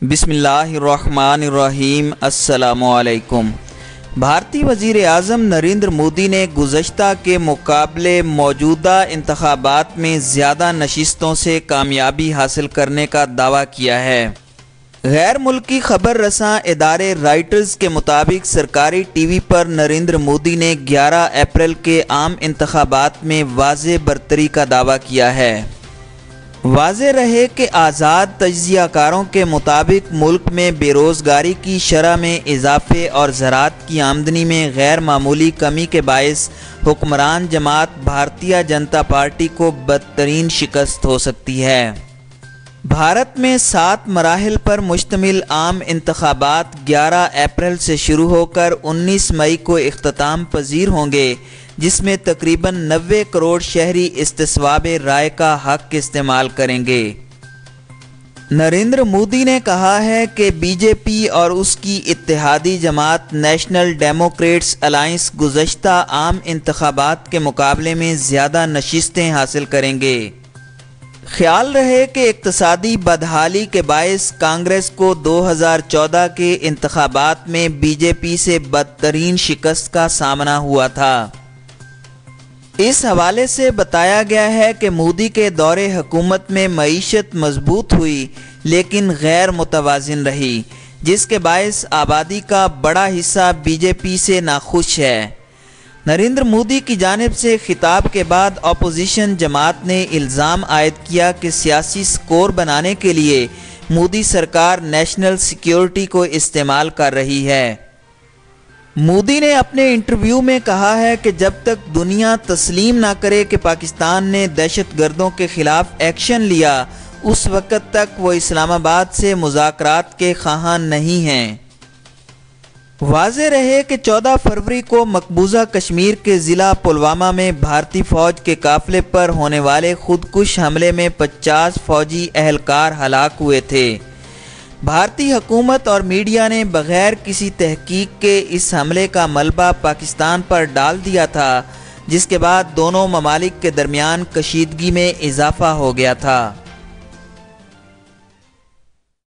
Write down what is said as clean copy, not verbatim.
بسم اللہ الرحمن الرحیم۔ السلام علیکم۔ بھارتی وزیر اعظم نریندر مودی نے گزشتہ کے مقابلے موجودہ انتخابات میں زیادہ نشستوں سے کامیابی حاصل کرنے کا دعویٰ کیا ہے۔ غیر ملکی خبر رساں ادارے رائٹرز کے مطابق سرکاری ٹی وی پر نریندر مودی نے 11 اپریل کے عام انتخابات میں واضح برتری کا دعویٰ کیا ہے۔ واضح رہے کہ آزاد تجزیہ کاروں کے مطابق ملک میں بے روزگاری کی شرح میں اضافے اور زراعت کی آمدنی میں غیر معمولی کمی کے باعث حکمران جماعت بھارتیہ جنتا پارٹی کو بدترین شکست ہو سکتی ہے۔ بھارت میں 7 مراحل پر مشتمل عام انتخابات 11 اپریل سے شروع ہو کر 19 مئی کو اختتام پذیر ہوں گے، جس میں تقریباً 90 کروڑ شہری استصواب رائے کا حق استعمال کریں گے۔ نریندر مودی نے کہا ہے کہ بی جے پی اور اس کی اتحادی جماعت نیشنل ڈیموکریٹس الائنس گزشتہ عام انتخابات کے مقابلے میں زیادہ نشستیں حاصل کریں گے۔ خیال رہے کہ اقتصادی بدحالی کے باعث کانگریس کو 2014 کے انتخابات میں بی جے پی سے بدترین شکست کا سامنا ہوا تھا۔ اس حوالے سے بتایا گیا ہے کہ مودی کے دور حکومت میں معیشت مضبوط ہوئی لیکن غیر متوازن رہی، جس کے باعث آبادی کا بڑا حصہ بی جے پی سے ناخوش ہے۔ نریندر مودی کی جانب سے خطاب کے بعد اپوزیشن جماعت نے الزام عائد کیا کہ سیاسی سکور بنانے کے لیے مودی سرکار نیشنل سیکیورٹی کو استعمال کر رہی ہے۔ مودی نے اپنے انٹرویو میں کہا ہے کہ جب تک دنیا تسلیم نہ کرے کہ پاکستان نے دہشت گردوں کے خلاف ایکشن لیا، اس وقت تک وہ اسلام آباد سے مذاکرات کے خواہاں نہیں ہیں۔ واضح رہے کہ 14 فروری کو مقبوضہ کشمیر کے ضلع پلوامہ میں بھارتی فوج کے قافلے پر ہونے والے خودکش حملے میں 50 فوجی اہلکار ہلاک ہوئے تھے۔ بھارتی حکومت اور میڈیا نے بغیر کسی تحقیق کے اس حملے کا ملبہ پاکستان پر ڈال دیا تھا، جس کے بعد دونوں ممالک کے درمیان کشیدگی میں اضافہ ہو گیا تھا۔